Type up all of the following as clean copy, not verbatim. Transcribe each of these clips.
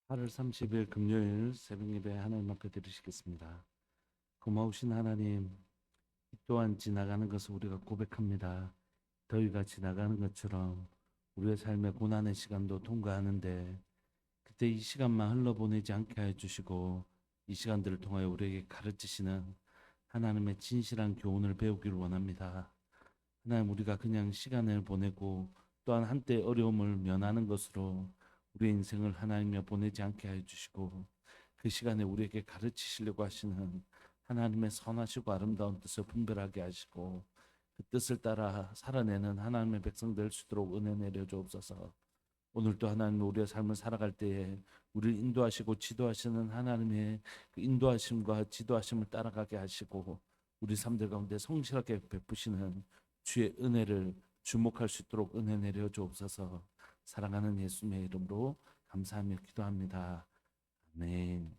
8월 30일 금요일 새벽 예배 하나님 앞에 드리시겠습니다. 고마우신 하나님, 이 또한 지나가는 것을 우리가 고백합니다. 더위가 지나가는 것처럼 우리의 삶의 고난의 시간도 통과하는데 그때 이 시간만 흘러보내지 않게 해 주시고 이 시간들을 통하여 우리에게 가르치시는 하나님의 진실한 교훈을 배우기를 원합니다. 하나님, 우리가 그냥 시간을 보내고 또한 한때 어려움을 면하는 것으로 우리의 인생을 하나님여 보내지 않게 해 주시고 그 시간에 우리에게 가르치시려고 하시는 하나님의 선하시고 아름다운 뜻을 분별하게 하시고 그 뜻을 따라 살아내는 하나님의 백성 될 수 있도록 은혜 내려 주옵소서. 오늘도 하나님, 우리의 삶을 살아갈 때에 우리를 인도하시고 지도하시는 하나님의 그 인도하심과 지도하심을 따라가게 하시고 우리 삶들 가운데 성실하게 베푸시는 주의 은혜를 주목할 수 있도록 은혜 내려 주옵소서. 사랑하는 예수님의 이름으로 감사하며 기도합니다. 아멘.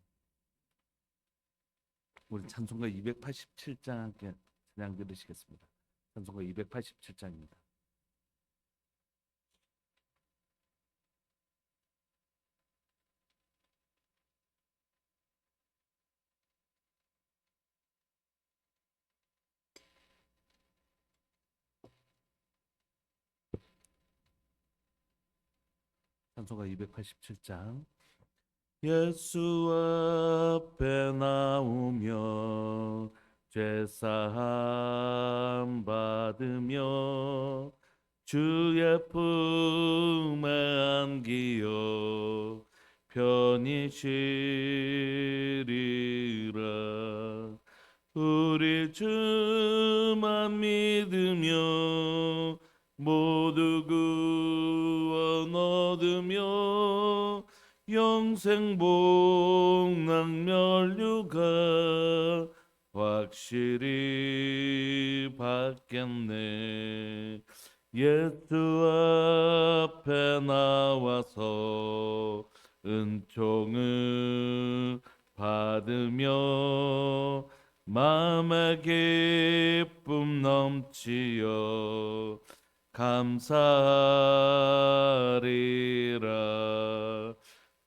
우리 찬송가 287장 함께 찬양 들으시겠습니다. 찬송가 287장입니다. 찬송가 287장. 예수 앞에 나오며 죄사함 받으며 주의 품에 안기어 편히 쉬리라. 우리 주만 믿으며 모두 구원 얻으며 영생 복락 면류가 확실히 받겠네. 예수 앞에 나와서 은총을 받으며 마음의 기쁨 넘치어 감사하리라.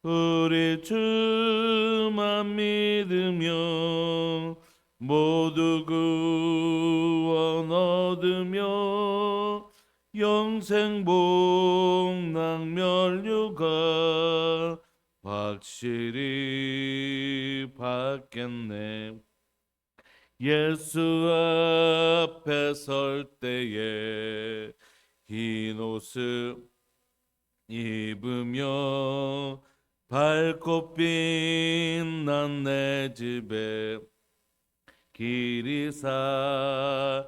우리 주만 믿으며 모두 구원 얻으며 영생 복락 면류가 확실히 받겠네. 예수 앞에 설 때에 흰 옷을 입으며 밝고 빛난 내 집에 길이 살리라.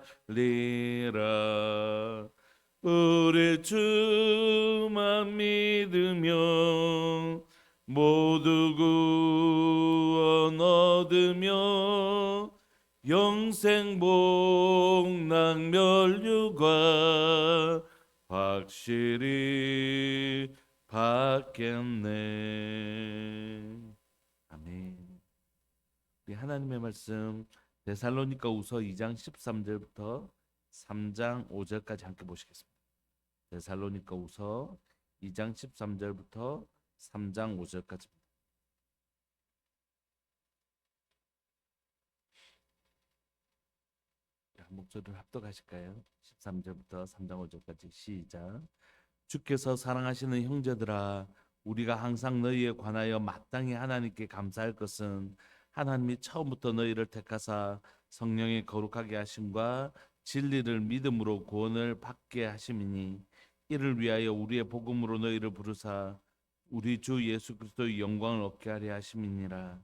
우리 주만 믿으며 모두 구원 얻으며 영생 복락 면류가 확실히 받겠네. 아멘. 우리 하나님의 말씀 데살로니가후서 2장 13절부터 3장 5절까지 함께 보시겠습니다. 데살로니가후서 2장 13절부터 3장 5절까지. 목소리를 합독하실까요? 13절부터 3장 5절까지 시작. 주께서 사랑하시는 형제들아, 우리가 항상 너희에 관하여 마땅히 하나님께 감사할 것은 하나님이 처음부터 너희를 택하사 성령의 거룩하게 하심과 진리를 믿음으로 구원을 받게 하심이니, 이를 위하여 우리의 복음으로 너희를 부르사 우리 주 예수 그리스도의 영광을 얻게 하려 하심이니라.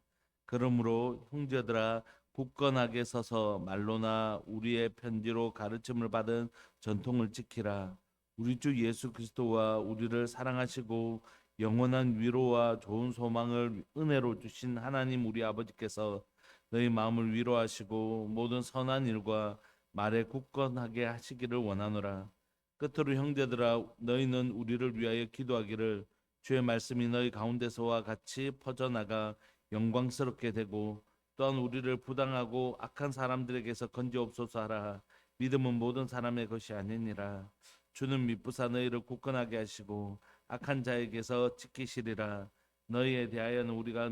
그러므로 형제들아, 굳건하게 서서 말로나 우리의 편지로 가르침을 받은 전통을 지키라. 우리 주 예수 그리스도와 우리를 사랑하시고 영원한 위로와 좋은 소망을 은혜로 주신 하나님 우리 아버지께서 너희 마음을 위로하시고 모든 선한 일과 말에 굳건하게 하시기를 원하노라. 끝으로 형제들아, 너희는 우리를 위하여 기도하기를, 주의 말씀이 너희 가운데서와 같이 퍼져나가 영광스럽게 되고 또한 우리를 부당하고 악한 사람들에게서 건지옵소서 하라. 믿음은 모든 사람의 것이 아니니라. 주는 미쁘사 너희를 굳건하게 하시고 악한 자에게서 지키시리라. 너희에 대하여는 우리가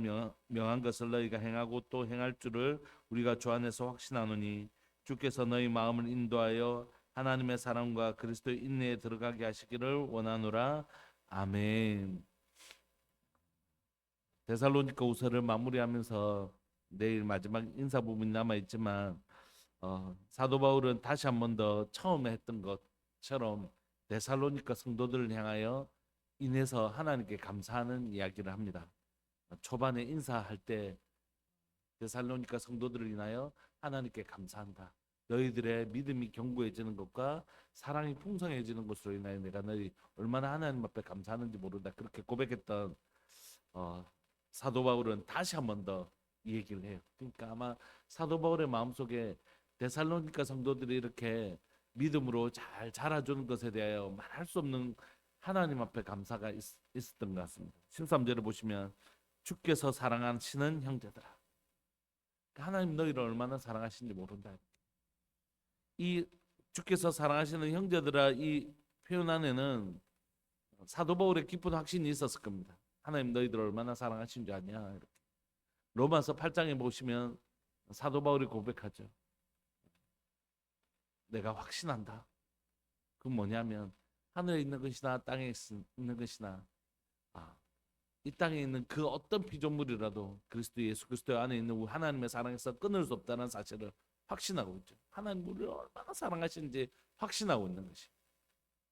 명한 것을 너희가 행하고 또 행할 줄을 우리가 주 안에서 확신하노니 주께서 너희 마음을 인도하여 하나님의 사랑과 그리스도의 인내에 들어가게 하시기를 원하노라. 아멘. 데살로니가 후서를 마무리하면서 내일 마지막 인사 부분이 남아 있지만 사도 바울은 다시 한 번 더 처음에 했던 것처럼 데살로니가 성도들을 향하여 인해서 하나님께 감사하는 이야기를 합니다. 초반에 인사할 때 데살로니가 성도들을 인하여 하나님께 감사한다. 너희들의 믿음이 견고해지는 것과 사랑이 풍성해지는 것으로 인하여 내가 너희 얼마나 하나님 앞에 감사하는지 모른다. 그렇게 고백했던 사도 바울은 다시 한 번 더 이 얘기를 해요. 그러니까 아마 사도 바울의 마음속에 데살로니가 성도들이 이렇게 믿음으로 잘 자라주는 것에 대하여 말할 수 없는 하나님 앞에 감사가 있었던 것 같습니다. 13절을 보시면 주께서 사랑하시는 형제들아. 하나님 너희를 얼마나 사랑하시는지 모른다. 이 주께서 사랑하시는 형제들아 이 표현 안에는 사도 바울의 깊은 확신이 있었을 겁니다. 하나님 너희들 얼마나 사랑하신 줄 아냐. 이렇게. 로마서 8장에 보시면 사도 바울이 고백하죠. 내가 확신한다. 그 뭐냐면 하늘에 있는 것이나 땅에 있는 것이나 이 땅에 있는 그 어떤 피조물이라도 그리스도 예수 그리스도 안에 있는 하나님의 사랑에서 끊을 수 없다는 사실을 확신하고 있죠. 하나님 우리를 얼마나 사랑하시는지 확신하고 있는 것이.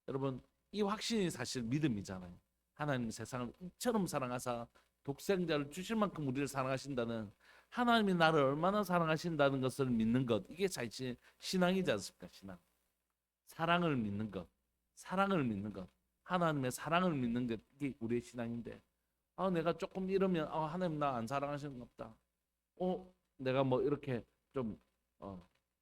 여러분 이 확신이 사실 믿음이잖아요. 하나님 세상을 이처럼 사랑하사 독생자를 주실 만큼 우리를 사랑하신다는 하나님이 나를 얼마나 사랑하신다는 것을 믿는 것, 이게 사실 신앙이지 않습니까? 신앙. 사랑을 믿는 것, 사랑을 믿는 것, 하나님의 사랑을 믿는 것, 이게 우리의 신앙인데 내가 조금 이러면 하나님 나 안 사랑하시는 것 같다. 내가 뭐 이렇게 좀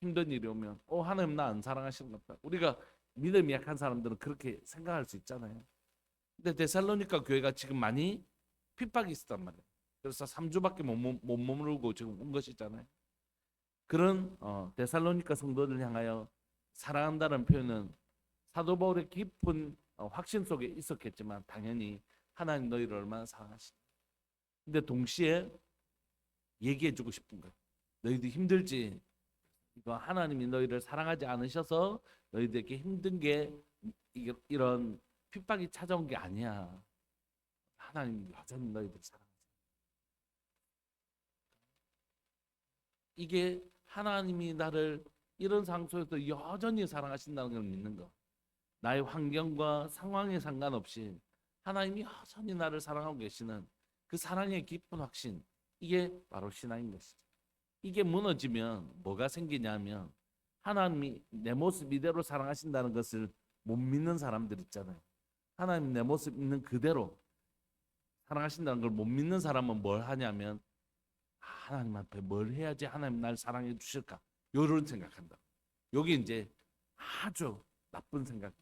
힘든 일이 오면 하나님 나 안 사랑하시는 것 같다. 우리가 믿음이 약한 사람들은 그렇게 생각할 수 있잖아요. 근데 데살로니가 교회가 지금 많이 핍박이 있었단 말이에요. 그래서 3주밖에 못 머무르고 지금 온 것이잖아요. 그런 데살로니가 성도들 향하여 사랑한다는 표현은 사도 바울의 깊은 확신 속에 있었겠지만 당연히 하나님 너희를 얼마나 사랑하시나. 근데 동시에 얘기해주고 싶은 거예요. 너희들 힘들지? 이거 하나님이 너희를 사랑하지 않으셔서 너희들에게 힘든 게 이런 핍박이 찾아온 게 아니야. 하나님 여전히 너희들 사랑하세요. 이게 하나님이 나를 이런 상황 속에서 여전히 사랑하신다는 걸 믿는 거. 나의 환경과 상황에 상관없이 하나님이 여전히 나를 사랑하고 계시는 그 사랑의 깊은 확신, 이게 바로 신앙인 것이죠. 이게 무너지면 뭐가 생기냐면 하나님이 내 모습 이대로 사랑하신다는 것을 못 믿는 사람들 있잖아요. 하나님 내 모습 있는 그대로 사랑하신다는 걸 못 믿는 사람은 뭘 하냐면 하나님 앞에 뭘 해야지 하나님 날 사랑해 주실까? 이런 생각한다. 여기 이제 아주 나쁜 생각,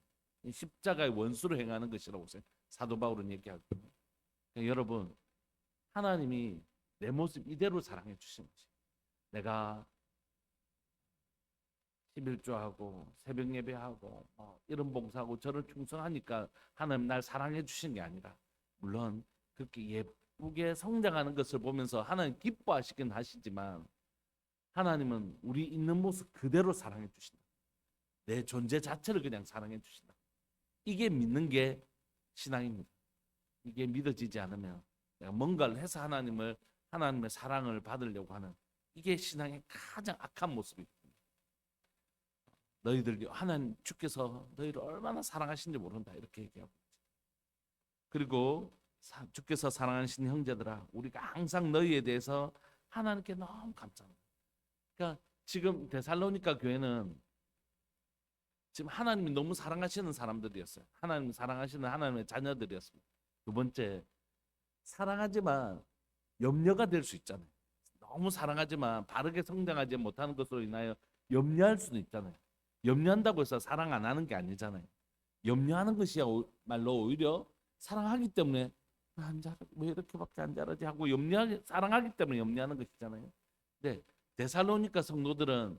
십자가의 원수로 행하는 것이라고 사도 바울은 얘기하고. 그러니까 여러분 하나님이 내 모습 이대로 사랑해 주신 것이. 내가 11조하고 새벽 예배하고 이런 봉사하고 저를 충성하니까 하나님 날 사랑해 주신 게 아니라, 물론 그렇게 예쁘게 성장하는 것을 보면서 하나님 기뻐하시긴 하시지만 하나님은 우리 있는 모습 그대로 사랑해 주신다. 내 존재 자체를 그냥 사랑해 주신다. 이게 믿는 게 신앙입니다. 이게 믿어지지 않으면 내가 뭔가를 해서 하나님의 사랑을 받으려고 하는, 이게 신앙의 가장 악한 모습입니다. 너희들 하나님 주께서 너희를 얼마나 사랑하시는지 모른다 이렇게 얘기하고 있죠. 그리고 주께서 사랑하시는 형제들아, 우리가 항상 너희에 대해서 하나님께 너무 감사합니다. 그러니까 지금 데살로니가 교회는 지금 하나님이 너무 사랑하시는 사람들이었어요. 하나님 사랑하시는 하나님의 자녀들이었습니다. 두 번째, 사랑하지만 염려가 될 수 있잖아요. 너무 사랑하지만 바르게 성장하지 못하는 것으로 인하여 염려할 수도 있잖아요. 염려한다고 해서 사랑 안 하는 게 아니잖아요. 염려하는 것이야 말로 오히려 사랑하기 때문에 왜 이렇게밖에 안 자라지 하고 사랑하기 때문에 염려하는 것이잖아요. 근데 데살로니가 성도들은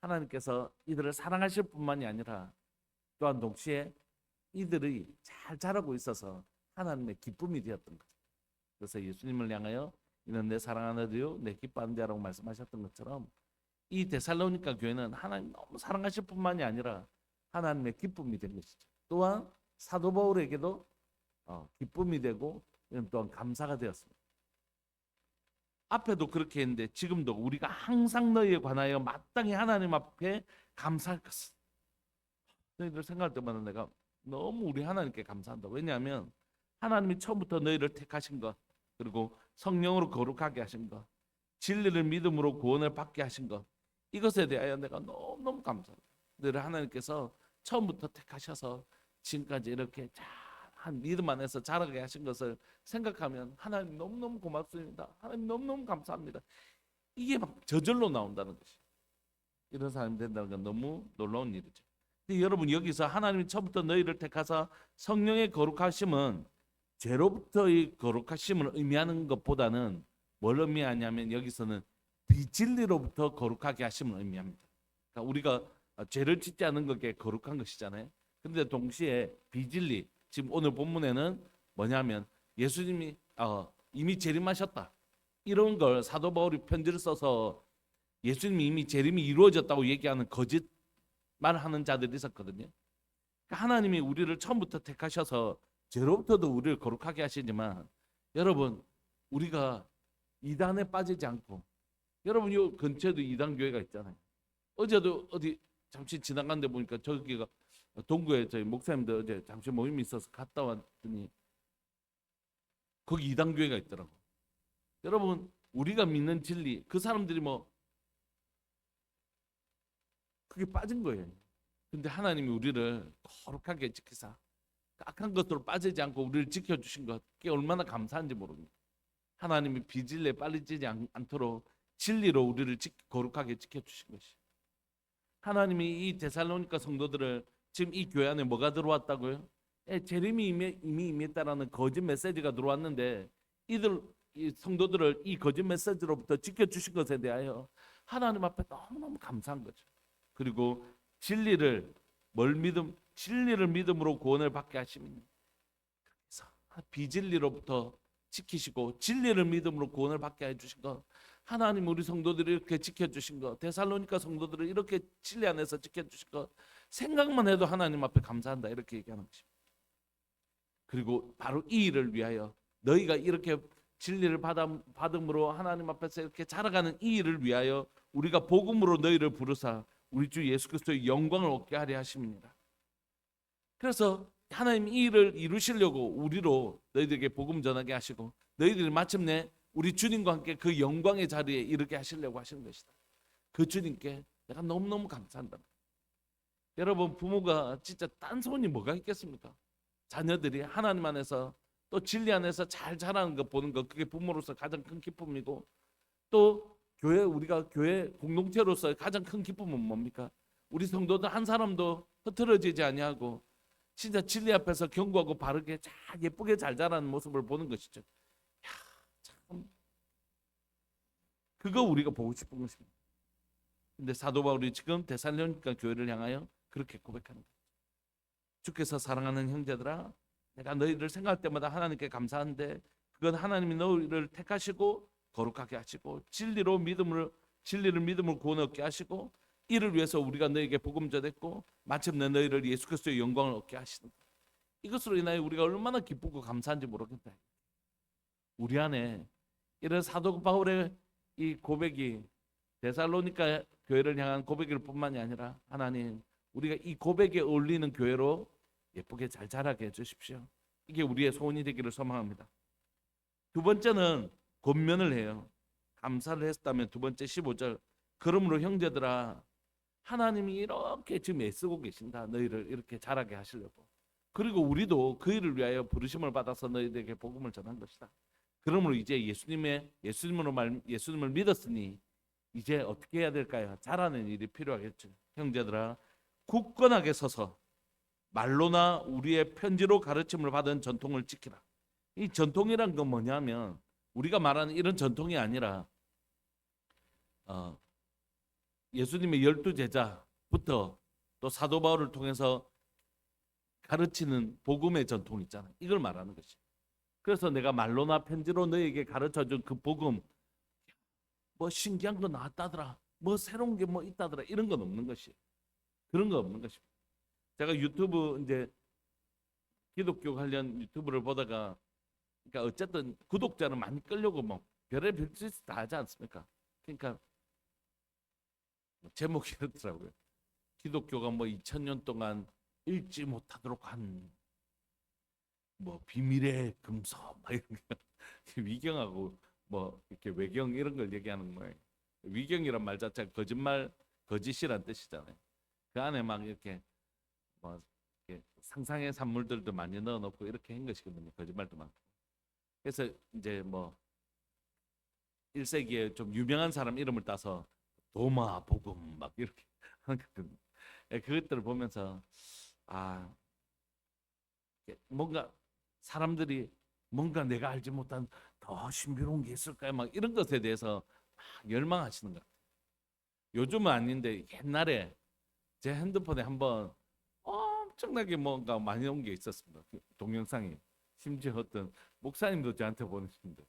하나님께서 이들을 사랑하실 뿐만이 아니라 또한 동시에 이들이 잘 자라고 있어서 하나님의 기쁨이 되었던 거죠. 그래서 예수님을 향하여 이는 내 사랑하는 자요 내 기뻐하는 자라고 말씀하셨던 것처럼 이 데살로니가 교회는 하나님 너무 사랑하실 뿐만이 아니라 하나님의 기쁨이 된 것이죠. 또한 사도 바울에게도 기쁨이 되고 이는 또한 감사가 되었습니다. 앞에도 그렇게 했는데 지금도 우리가 항상 너희에 관하여 마땅히 하나님 앞에 감사할 것은, 너희들 생각할 때마다 내가 너무 우리 하나님께 감사한다. 왜냐하면 하나님이 처음부터 너희를 택하신 것, 그리고 성령으로 거룩하게 하신 것, 진리를 믿음으로 구원을 받게 하신 것, 이것에 대하여 내가 너무너무 감사합니다. 너희를 하나님께서 처음부터 택하셔서 지금까지 이렇게 한 믿음 안에서 자라게 하신 것을 생각하면 하나님 너무너무 고맙습니다. 하나님 너무너무 감사합니다. 이게 막 저절로 나온다는 것이, 이런 사람이 된다는 건 너무 놀라운 일이죠. 근데 여러분, 여기서 하나님이 처음부터 너희를 택하사 성령의 거룩하심은 죄로부터의 거룩하심을 의미하는 것보다는 뭘 의미하냐면, 여기서는 비진리로부터 거룩하게 하심을 의미합니다. 그러니까 우리가 죄를 짓지 않은 것에 거룩한 것이잖아요. 그런데 동시에 비진리, 지금 오늘 본문에는 뭐냐면 예수님이 이미 재림하셨다, 이런 걸 사도 바울이 편지를 써서 예수님이 이미 재림이 이루어졌다고 얘기하는 거짓말하는 자들이 있었거든요. 그러니까 하나님이 우리를 처음부터 택하셔서 죄로부터도 우리를 거룩하게 하시지만, 여러분, 우리가 이단에 빠지지 않고, 여러분 이 근처에도 이단 교회가 있잖아요. 어제도 어디 잠시 지나갔는데 보니까 저기가 동구에 저희 목사님들 어제 잠시 모임이 있어서 갔다 왔더니 거기 이단 교회가 있더라고. 여러분, 우리가 믿는 진리, 그 사람들이 뭐 그게 빠진 거예요. 근데 하나님이 우리를 거룩하게 지키사 악한 것으로 빠지지 않고 우리를 지켜주신 것, 그게 얼마나 감사한지 모릅니다. 하나님이 비진리에 빠지지 않도록 진리로 우리를 거룩하게 지켜주신 것이, 하나님이 이 데살로니가 성도들을, 지금 이 교회 안에 뭐가 들어왔다고요? 재림이 이미 임했다라는 거짓 메시지가 들어왔는데, 이 성도들을 이 거짓 메시지로부터 지켜주신 것에 대하여 하나님 앞에 너무너무 감사한 거죠. 그리고 진리를 믿음으로 구원을 받게 하시니, 그래서 비진리로부터 지키시고 진리를 믿음으로 구원을 받게 해주신 것, 하나님 우리 성도들을 이렇게 지켜주신 것, 데살로니가 성도들을 이렇게 진리 안에서 지켜주신 것, 생각만 해도 하나님 앞에 감사한다, 이렇게 얘기하는 것입니다. 그리고 바로 이 일을 위하여, 너희가 이렇게 진리를 받음으로 하나님 앞에서 이렇게 자라가는 이 일을 위하여 우리가 복음으로 너희를 부르사 우리 주 예수 그리스도의 영광을 얻게 하려 하십니다. 그래서 하나님 이 일을 이루시려고 우리로 너희들에게 복음 전하게 하시고, 너희들이 마침내 우리 주님과 함께 그 영광의 자리에 이르게 하시려고 하시는 것이다. 그 주님께 내가 너무너무 감사한다. 여러분, 부모가 진짜 딴소원이 뭐가 있겠습니까? 자녀들이 하나님 안에서 또 진리 안에서 잘 자라는 거 보는 거, 그게 부모로서 가장 큰 기쁨이고, 또 우리가 교회 공동체로서 가장 큰 기쁨은 뭡니까? 우리 성도들 한 사람도 흐트러지지 아니하고 진짜 진리 앞에서 경고하고 바르게 잘 예쁘게 잘 자라는 모습을 보는 것이죠. 야, 참, 그거 우리가 보고 싶은 것입니다. 근데 사도 바울이 지금 데살로니가 교회를 향하여 그렇게 고백하는 거예요. 주께서 사랑하는 형제들아, 내가 너희를 생각할 때마다 하나님께 감사한데, 그건 하나님이 너희를 택하시고 거룩하게 하시고 진리를 믿음으로 구원 얻게 하시고, 이를 위해서 우리가 너희에게 복음 전했고 마침내 너희를 예수 그리스도의 영광을 얻게 하시는 것, 이것으로 인하여 우리가 얼마나 기쁘고 감사한지 모르겠다. 우리 안에 이런 사도 바울의 이 고백이 데살로니가 교회를 향한 고백일 뿐만이 아니라, 하나님 우리가 이 고백에 어울리는 교회로 예쁘게 잘 자라게 해주십시오. 이게 우리의 소원이 되기를 소망합니다. 두 번째는 권면을 해요. 감사를 했다면 두 번째 15절, 그러므로 형제들아, 하나님이 이렇게 지금 애쓰고 계신다, 너희를 이렇게 자라게 하시려고. 그리고 우리도 그 일을 위하여 부르심을 받아서 너희들에게 복음을 전한 것이다. 그러므로 이제 예수님을 믿었으니 이제 어떻게 해야 될까요? 자라는 일이 필요하겠죠. 형제들아, 굳건하게 서서 말로나 우리의 편지로 가르침을 받은 전통을 지키라. 이 전통이란 건 뭐냐면, 우리가 말하는 이런 전통이 아니라 예수님의 12제자부터 또 사도 바울을 통해서 가르치는 복음의 전통 있잖아요. 이걸 말하는 것이. 그래서 내가 말로나 편지로 너에게 가르쳐준 그 복음, 뭐 신기한 거 나왔다더라, 뭐 새로운 게 뭐 있다더라, 이런 건 없는 것이, 그런 거 없는 것입니다. 제가 유튜브 이제 기독교 관련 유튜브를 보다가, 그러니까 어쨌든 구독자는 많이 끌려고 뭐 별의별 짓 다 하지 않습니까? 그러니까 제목이 이렇더라고요. 기독교가 뭐 2000년 동안 읽지 못하도록 한 뭐 비밀의 금서 막 이런 거 위경하고 뭐 이렇게 외경 이런 걸 얘기하는 거예요. 위경이란 말 자체가 거짓말, 거짓이란 뜻이잖아요. 그 안에 막 이렇게 뭐 이렇게 상상의 산물들도 많이 넣어놓고 이렇게 한 것이거든요. 거짓말도 많고. 그래서 이제 뭐 1세기에 좀 유명한 사람 이름을 따서 도마 복음 막 이렇게 하는 거거든요. 그것들을 보면서 아, 뭔가 사람들이 뭔가 내가 알지 못한 더 신비로운 게 있을까요? 막 이런 것에 대해서 막 열망하시는 것 같아요. 요즘은 아닌데 옛날에 제 핸드폰에 한번 엄청나게 뭔가 많이 온 게 있었습니다. 그 동영상이. 심지어 어떤 목사님도 저한테 보내십니다.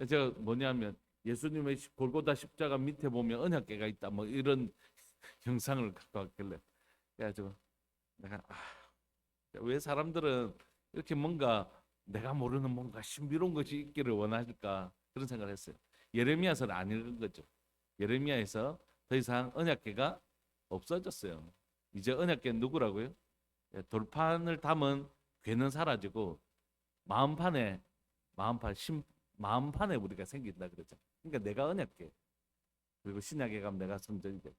제가 뭐냐면 예수님의 골고다 십자가 밑에 보면 언약궤가 있다 뭐 이런 영상을 갖고 왔길래, 그래가지고 내가 왜 사람들은 이렇게 뭔가 내가 모르는 뭔가 신비로운 것이 있기를 원할까, 그런 생각을 했어요. 예레미야서는 안 읽은 거죠. 예레미야에서 더 이상 언약궤가 없어졌어요. 이제 언약궤는 누구라고요? 돌판을 담은 궤는 사라지고 마음판에 마음판에 우리가 생긴다 그러죠. 그러니까 내가 언약궤, 그리고 신약에 가면 내가 성전이 돼.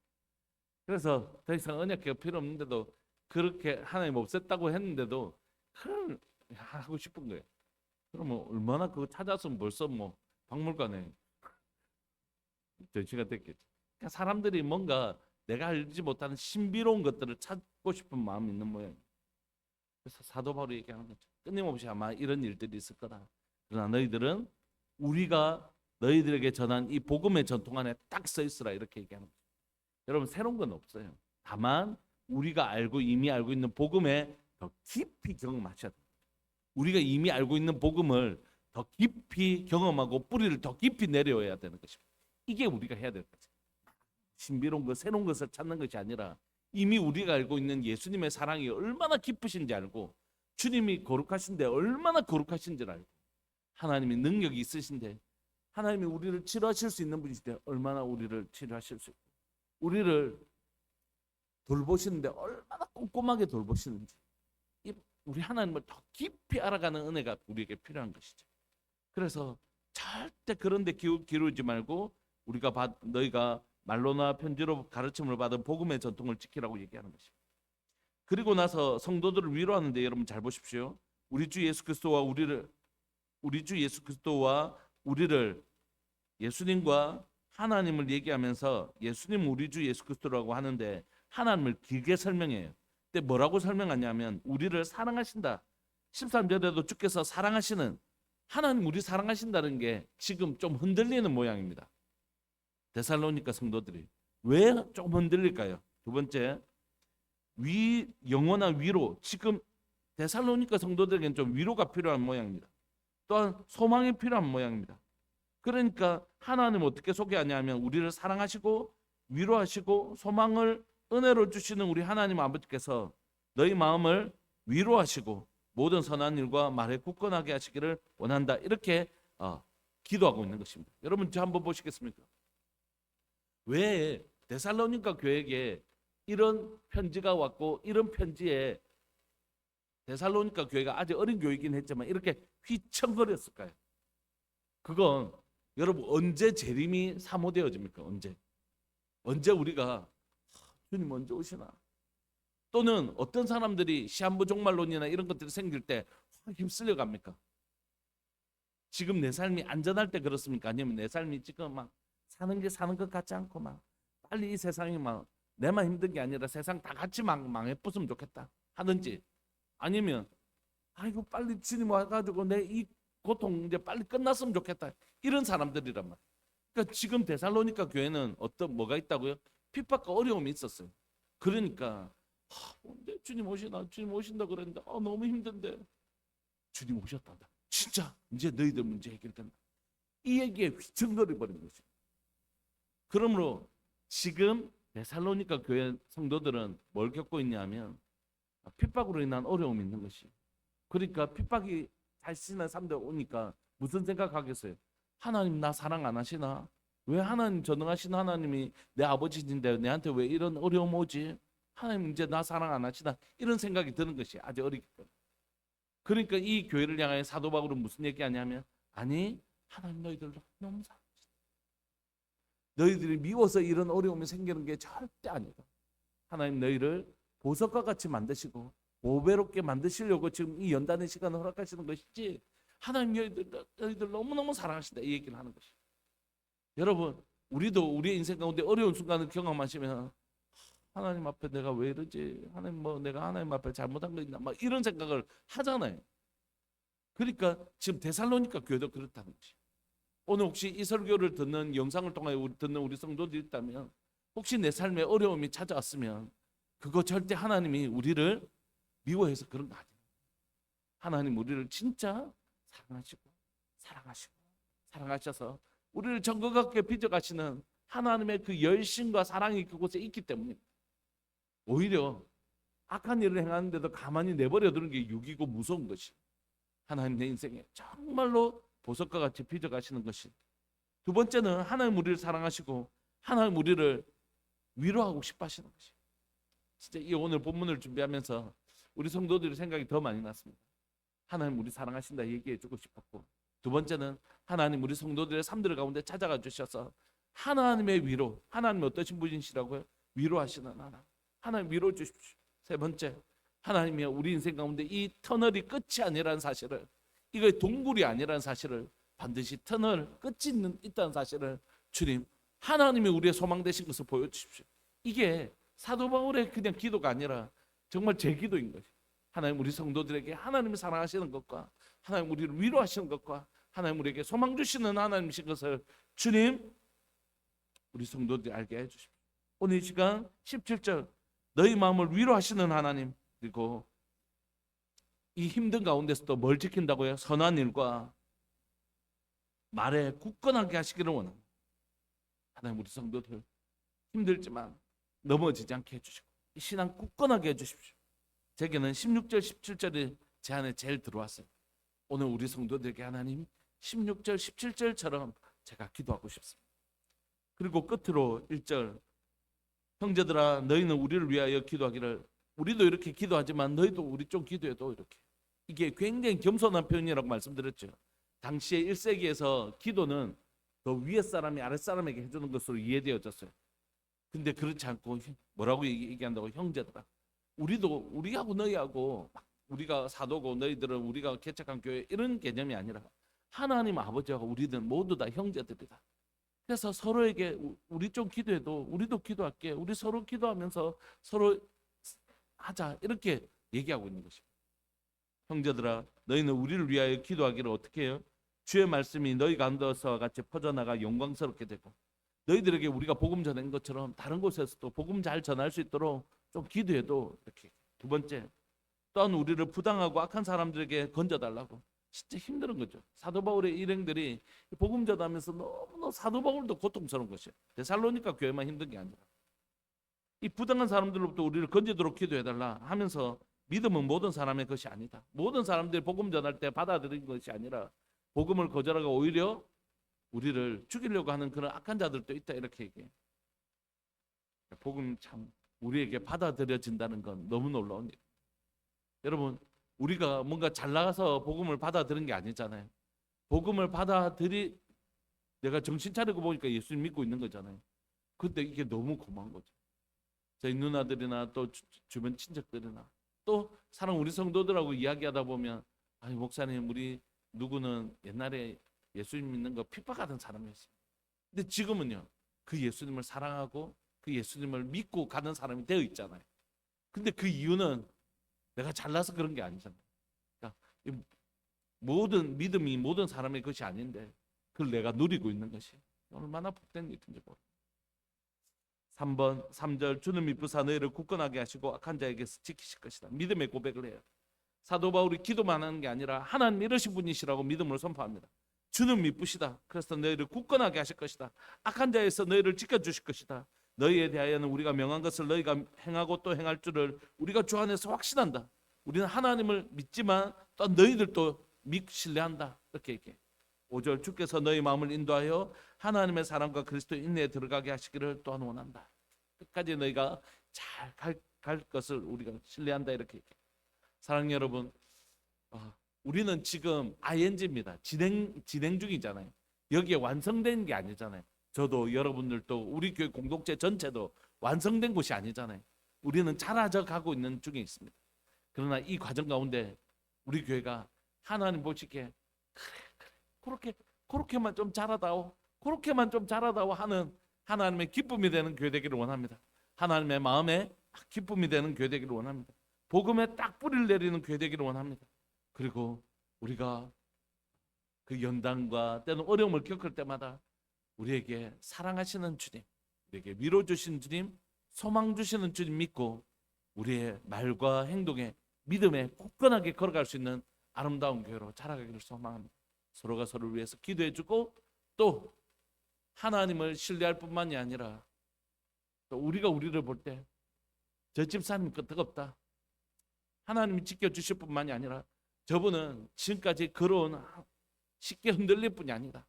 그래서 더 이상 언약궤가 필요 없는데도, 그렇게 하나님 없앴다고 했는데도 그걸 하고 싶은 거예요. 그러면 얼마나 그거 찾았으면 벌써 뭐 박물관에 전시가 됐겠죠. 그러니까 사람들이 뭔가 내가 알지 못하는 신비로운 것들을 찾고 싶은 마음이 있는 모양이에요. 그래서 사도 바울이 얘기하는 거죠. 끊임없이 아마 이런 일들이 있을 거다. 그러나 너희들은 우리가 너희들에게 전한 이 복음의 전통 안에 딱 써 있으라, 이렇게 얘기하는 거죠. 여러분, 새로운 건 없어요. 다만 우리가 이미 알고 있는 복음에 더 깊이 경험하셔야 돼요. 우리가 이미 알고 있는 복음을 더 깊이 경험하고 뿌리를 더 깊이 내려야 되는 것입니다. 이게 우리가 해야 될 거죠. 신비로운 것, 새로운 것을 찾는 것이 아니라 이미 우리가 알고 있는 예수님의 사랑이 얼마나 깊으신지 알고, 주님이 거룩하신데 얼마나 거룩하신지를 알고, 하나님이 능력이 있으신데 하나님이 우리를 치료하실 수 있는 분이신데 얼마나 우리를 치료하실 수 있고, 우리를 돌보시는데 얼마나 꼼꼼하게 돌보시는지, 우리 하나님을 더 깊이 알아가는 은혜가 우리에게 필요한 것이죠. 그래서 절대 그런 데 기울이지 말고 너희가 말로나 편지로 가르침을 받은 복음의 전통을 지키라고 얘기하는 것입니다. 그리고 나서 성도들을 위로하는데, 여러분 잘 보십시오. 우리 주 예수 그리스도와 우리를 예수님과 하나님을 얘기하면서 예수님 우리 주 예수 그리스도라고 하는데 하나님을 길게 설명해요. 근데 뭐라고 설명하냐면 우리를 사랑하신다. 13절에도 주께서 사랑하시는, 하나님 우리 사랑하신다는 게 지금 좀 흔들리는 모양입니다. 데살로니가 성도들이 왜 좀 흔들릴까요? 두 번째, 영원한 위로. 지금 데살로니가 성도들에게는 좀 위로가 필요한 모양입니다. 또한 소망이 필요한 모양입니다. 그러니까 하나님 어떻게 소개하냐면 우리를 사랑하시고 위로하시고 소망을 은혜로 주시는 우리 하나님 아버지께서 너희 마음을 위로하시고 모든 선한 일과 말에 굳건하게 하시기를 원한다, 이렇게 기도하고 있는 것입니다. 여러분, 저 한번 보시겠습니까? 왜 데살로니가 교회에게 이런 편지가 왔고, 이런 편지에 데살로니가 교회가 아직 어린 교회이긴 했지만 이렇게 휘청거렸을까요? 그건 여러분, 언제 재림이 사모되어집니까? 언제 우리가 주님 언제 오시나? 또는 어떤 사람들이 시한부 종말론이나 이런 것들이 생길 때 힘쓸려 갑니까? 지금 내 삶이 안전할 때 그렇습니까? 아니면 내 삶이 지금 막 사는 게 사는 것 같지 않고 막 빨리 이 세상이 막 내만 힘든 게 아니라 세상 다 같이 막 망해버렸으면 좋겠다 하든지, 아니면 아이고 빨리 주님 와가지고 내 이 고통 이제 빨리 끝났으면 좋겠다, 이런 사람들이란 말이에요. 그러니까 지금 데살로니가 교회는 뭐가 있다고요? 핍박과 어려움이 있었어요. 그러니까 언제 주님 오시나, 주님 오신다 그랬는데 너무 힘든데 주님 오셨단다, 진짜 이제 너희들 문제 해결된다. 이 얘기에 휘청거려 버린 것이죠. 그러므로 지금 데살로니가 교회 성도들은 뭘 겪고 있냐면 핍박으로 인한 어려움이 있는 것이. 그러니까 핍박이 자신의 삶에 오니까 무슨 생각하겠어요? 하나님 나 사랑 안 하시나? 왜 하나님 전능하신 하나님이 내 아버지인데 내한테 왜 이런 어려움 오지? 하나님 이제 나 사랑 안 하시나? 이런 생각이 드는 것이 아주 어리기 때문에. 그러니까 이 교회를 향해 사도 바울은 무슨 얘기하냐면 아니 하나님 너희들 너무 사랑하시다. 너희들이 미워서 이런 어려움이 생기는 게 절대 아니다. 하나님 너희를 보석과 같이 만드시고 보배롭게 만드시려고 지금 이 연단의 시간을 허락하시는 것이지 하나님 너희들 너무너무 사랑하신다 이 얘기를 하는 것이. 여러분 우리도 우리의 인생 가운데 어려운 순간을 경험하시면 하나님 앞에 내가 왜 이러지? 하나님 뭐 내가 하나님 앞에 잘못한 거 있나? 막 이런 생각을 하잖아요. 그러니까 지금 데살로니가 교회도 그렇다는 것이. 오늘 혹시 이 설교를 듣는 영상을 통해 듣는 우리 성도들이 있다면 혹시 내 삶에 어려움이 찾아왔으면 그거 절대 하나님이 우리를 미워해서 그런 거 아니에요. 하나님 우리를 진짜 사랑하셔서 우리를 정거롭게 빚어가시는 하나님의 그 열심과 사랑이 그곳에 있기 때문입니다. 오히려 악한 일을 행하는데도 가만히 내버려 두는 게 유기고 무서운 것이. 하나님 내 인생에 정말로 보석과 같이 빚어가시는 것이. 두 번째는 하나님 우리를 사랑하시고 하나님 우리를 위로하고 싶어 하시는 것이. 진짜 이 오늘 본문을 준비하면서 우리 성도들의 생각이 더 많이 났습니다. 하나님 우리 사랑하신다 얘기해 주고 싶었고, 두 번째는 하나님 우리 성도들의 삶들 가운데 찾아가 주셔서 하나님의 위로, 하나님 어떠신 분이시라고요? 위로하시는 하나님 위로해 주십시오. 세 번째, 하나님이 우리 인생 가운데 이 터널이 끝이 아니라는 사실을, 이거 동굴이 아니라는 사실을, 반드시 터널 끝이 있다는 사실을 주님 하나님이 우리의 소망 되신 것을 보여주십시오. 이게 사도 바울의 그냥 기도가 아니라 정말 제 기도인 것이. 하나님 우리 성도들에게 하나님을 사랑하시는 것과 하나님 우리를 위로하시는 것과 하나님 우리에게 소망 주시는 하나님이신 것을 주님 우리 성도들이 알게 해주십시오. 오늘 이 시간 17절 너희 마음을 위로하시는 하나님, 그리고 이 힘든 가운데서도 뭘 지킨다고요? 선한 일과 말에 굳건하게 하시기를 원합니다. 하나님 우리 성도들 힘들지만 넘어지지 않게 해주시고 이 신앙 굳건하게 해주십시오. 제게는 16절 17절이 제 안에 제일 들어왔어요. 오늘 우리 성도들에게 하나님 16절 17절처럼 제가 기도하고 싶습니다. 그리고 끝으로 1절 형제들아 너희는 우리를 위하여 기도하기를. 우리도 이렇게 기도하지만 너희도 우리 좀 기도해도 이렇게. 이게 굉장히 겸손한 표현이라고 말씀드렸죠. 당시에 1세기에서 기도는 더 위에 사람이 아랫 사람에게 해주는 것으로 이해되어졌어요. 근데 그렇지 않고 뭐라고 얘기한다고? 형제들아 우리도 우리하고 너희하고 우리가 사도고 너희들은 우리가 개척한 교회 이런 개념이 아니라 하나님 아버지하고 우리는 모두 다 형제들이다. 그래서 서로에게 우리 좀 기도해도 우리도 기도할게, 우리 서로 기도하면서 서로 하자, 이렇게 얘기하고 있는 것입니다. 형제들아 너희는 우리를 위하여 기도하기를 어떻게 해요? 주의 말씀이 너희 가운데서 같이 퍼져나가 영광스럽게 되고 너희들에게 우리가 복음 전한 것처럼 다른 곳에서도 복음 잘 전할 수 있도록 좀 기도해도 이렇게. 두 번째, 또한 우리를 부당하고 악한 사람들에게 건져달라고. 진짜 힘든 거죠. 사도 바울의 일행들이 복음 전하면서 너무너무 사도 바울도 고통스러운 것이에요. 데살로니가 교회만 힘든 게 아니라 이 부당한 사람들로부터 우리를 건지도록 기도해달라 하면서 믿음은 모든 사람의 것이 아니다. 모든 사람들이 복음 전할 때 받아들인 것이 아니라 복음을 거절하고 오히려 우리를 죽이려고 하는 그런 악한 자들도 있다, 이렇게 얘기해요. 복음 참 우리에게 받아들여진다는 건 너무 놀라운 일. 여러분 우리가 뭔가 잘 나가서 복음을 받아들인 게 아니잖아요. 복음을 내가 정신 차리고 보니까 예수님 믿고 있는 거잖아요. 근데 이게 너무 고마운 거죠. 저희 누나들이나 또 주변 친척들이나 또 사랑 우리 성도들하고 이야기하다 보면 아니 목사님 우리 누구는 옛날에 예수님 믿는 거 핍박하던 사람이었어요. 근데 지금은요 그 예수님을 사랑하고 그 예수님을 믿고 가는 사람이 되어 있잖아요. 근데 그 이유는 내가 잘나서 그런 게 아니잖아요. 그러니까 모든 믿음이 모든 사람의 것이 아닌데 그걸 내가 누리고 있는 것이 얼마나 복된 일인지 모릅니다. 3번 3절 주는 미쁘사 너희를 굳건하게 하시고 악한 자에게서 지키실 것이다. 믿음의 고백을 해요. 사도 바울이 기도만 하는 게 아니라 하나님 이러신 분이시라고 믿음을 선포합니다. 주는 미쁘시다. 그래서 너희를 굳건하게 하실 것이다. 악한 자에서 너희를 지켜주실 것이다. 너희에 대하여는 우리가 명한 것을 너희가 행하고 또 행할 줄을 우리가 주 안에서 확신한다. 우리는 하나님을 믿지만 또 너희들도 신뢰한다. 이렇게 얘기해. 5절 주께서 너희 마음을 인도하여 하나님의 사랑과 그리스도의 인내에 들어가게 하시기를 또한 원한다. 끝까지 너희가 잘 갈 것을 우리가 신뢰한다. 이렇게 얘기해. 사랑하는 여러분, 우리는 지금 ing입니다. 진행 중이잖아요. 여기에 완성된 게 아니잖아요. 저도 여러분들도 우리 교회 공동체 전체도 완성된 곳이 아니잖아요. 우리는 자라져 가고 있는 중에 있습니다. 그러나 이 과정 가운데 우리 교회가 하나님 보시기에 그렇게만 좀 자라다오, 그렇게만 좀 자라다오 하는 하나님의 기쁨이 되는 교회 되기를 원합니다. 하나님의 마음에 기쁨이 되는 교회 되기를 원합니다. 복음에 딱 뿌리를 내리는 교회 되기를 원합니다. 그리고 우리가 그 연단과 때는 어려움을 겪을 때마다 우리에게 사랑하시는 주님, 우리에게 위로 주시는 주님, 소망 주시는 주님 믿고 우리의 말과 행동에 믿음에 굳건하게 걸어갈 수 있는 아름다운 교회로 자라가기를 소망합니다. 서로가 서로를 위해서 기도해주고 또 하나님을 신뢰할 뿐만이 아니라 또 우리가 우리를 볼 때 저 집사님 끄떡없다, 하나님이 지켜주실 뿐만이 아니라 저분은 지금까지 걸어온 쉽게 흔들릴 뿐이 아니라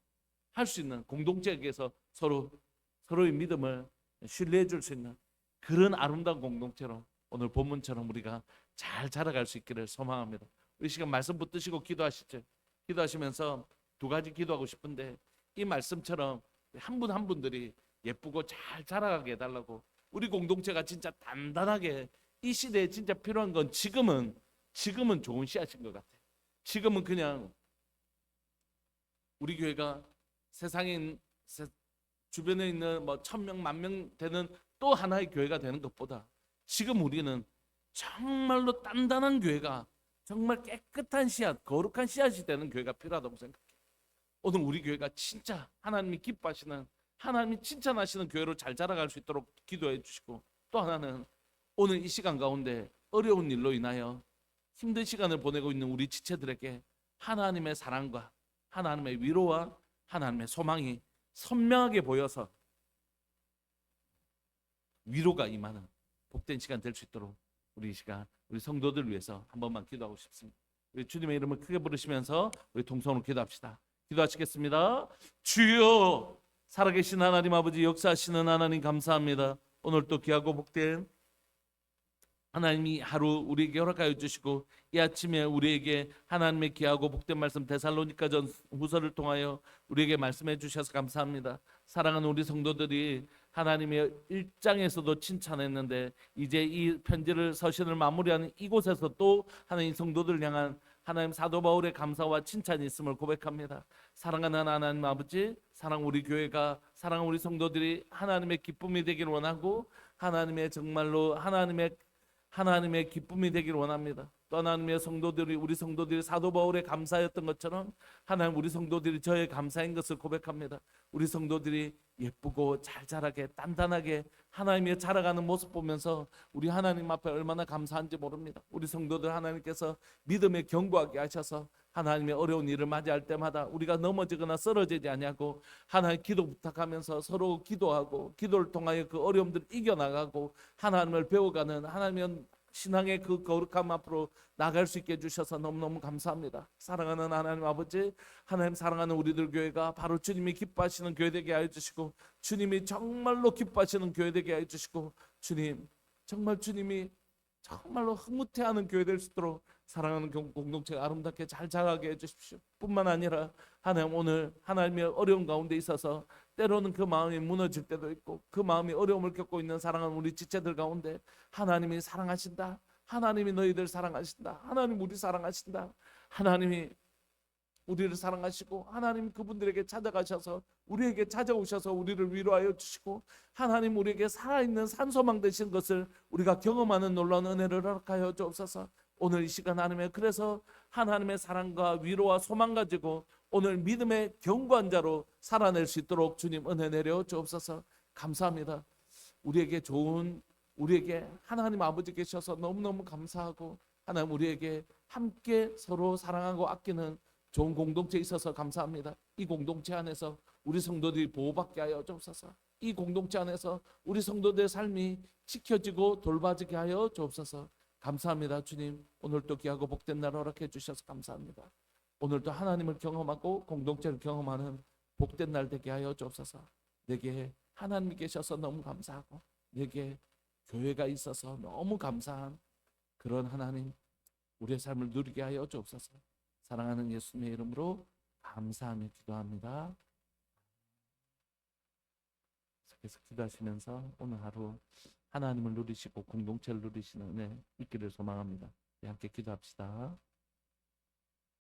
할 수 있는 공동체에서 서로의 믿음을 신뢰해 줄 수 있는 그런 아름다운 공동체로 오늘 본문처럼 우리가 잘 자라갈 수 있기를 소망합니다. 우리 시간 말씀 붙드시고 기도하시죠. 기도하시면서 두 가지 기도하고 싶은데, 이 말씀처럼 한 분 한 분들이 예쁘고 잘 자라가게 해달라고, 우리 공동체가 진짜 단단하게, 이 시대에 진짜 필요한 건 지금은 좋은 씨앗인 것 같아요. 지금은 그냥 우리 교회가 세상에 주변에 있는 뭐 1000명, 10,000명 되는 또 하나의 교회가 되는 것보다 지금 우리는 정말로 단단한 교회가, 정말 깨끗한 씨앗, 거룩한 씨앗이 되는 교회가 필요하다고 생각해요. 오늘 우리 교회가 진짜 하나님이 기뻐하시는, 하나님이 칭찬하시는 교회로 잘 자라갈 수 있도록 기도해 주시고, 또 하나는 오늘 이 시간 가운데 어려운 일로 인하여 힘든 시간을 보내고 있는 우리 지체들에게 하나님의 사랑과 하나님의 위로와 하나님의 소망이 선명하게 보여서 위로가 임하는 복된 시간 될 수 있도록 우리 이 시간 우리 성도들 위해서 한 번만 기도하고 싶습니다. 우리 주님의 이름을 크게 부르시면서 우리 동성으로 기도합시다. 기도하시겠습니다. 주여, 살아계신 하나님 아버지, 역사하시는 하나님 감사합니다. 오늘 또 귀하고 복된 하나님이 하루 우리에게 허락하여 주시고, 이 아침에 우리에게 하나님의 귀하고 복된 말씀 데살로니가전 후서를 통하여 우리에게 말씀해 주셔서 감사합니다. 사랑하는 우리 성도들이 하나님의 1장에서도 칭찬했는데 이제 이 편지를, 서신을 마무리하는 이곳에서 또 하나님 성도들을 향한 하나님 사도 바울의 감사와 칭찬이 있음을 고백합니다. 사랑하는 하나님 아버지, 사랑 우리 교회가, 사랑 우리 성도들이 하나님의 기쁨이 되기를 원하고, 하나님의 정말로 하나님의 기쁨이 되기를 원합니다. 또 하나님의 성도들이, 우리 성도들이 사도 바울의 감사였던 것처럼 하나님 우리 성도들이 저의 감사인 것을 고백합니다. 우리 성도들이 예쁘고 잘 자라게 단단하게 하나님의 자라가는 모습 보면서 우리 하나님 앞에 얼마나 감사한지 모릅니다. 우리 성도들 하나님께서 믿음에 견고하게 하셔서 하나님의 어려운 일을 맞이할 때마다 우리가 넘어지거나 쓰러지지 아니하고 하나님 기도 부탁하면서 서로 기도하고, 기도를 통하여 그 어려움들을 이겨나가고 하나님을 배워가는 하나님의 신앙의 그 거룩함 앞으로 나갈 수 있게 해주셔서 너무너무 감사합니다. 사랑하는 하나님 아버지, 하나님 사랑하는 우리들 교회가 바로 주님이 기뻐하시는 교회 되게 하여 주시고, 주님이 정말로 기뻐하시는 교회 되게 하여 주시고, 주님 정말 주님이 정말로 흐뭇해하는 교회 될 수 있도록 사랑하는 공동체가 아름답게 잘 자라게 해주십시오. 뿐만 아니라 하나님, 오늘 하나님의 어려운 가운데 있어서 때로는 그 마음이 무너질 때도 있고, 그 마음이 어려움을 겪고 있는 사랑하는 우리 지체들 가운데 하나님이 사랑하신다, 하나님이 너희들 사랑하신다, 하나님 우리 사랑하신다, 하나님이 우리를 사랑하시고, 하나님 그분들에게 찾아가셔서 우리에게 찾아오셔서 우리를 위로하여 주시고, 하나님 우리에게 살아있는 산소망 되신 것을 우리가 경험하는 놀라운 은혜를 허락하여 주옵소서. 오늘 이 시간 하나님의, 그래서 하나님의 사랑과 위로와 소망 가지고 오늘 믿음의 견고한 자로 살아낼 수 있도록 주님 은혜 내려 주옵소서. 감사합니다. 우리에게 하나님 아버지 계셔서 너무너무 감사하고, 하나님 우리에게 함께 서로 사랑하고 아끼는 좋은 공동체에 있어서 감사합니다. 이 공동체 안에서 우리 성도들이 보호받게 하여 주옵소서. 이 공동체 안에서 우리 성도들의 삶이 지켜지고 돌봐지게 하여 주옵소서. 감사합니다. 주님, 오늘도 귀하고 복된 날 허락해 주셔서 감사합니다. 오늘도 하나님을 경험하고 공동체를 경험하는 복된 날 되게 하여 주옵소서. 내게 하나님이 계셔서 너무 감사하고 내게 교회가 있어서 너무 감사한 그런 하나님, 우리의 삶을 누리게 하여 주옵소서. 사랑하는 예수님의 이름으로 감사하며 기도합니다. 계속해서 기도하시면서 오늘 하루 하나님을 누리시고 공동체를 누리시는 은혜 있기를 소망합니다. 함께 기도합시다.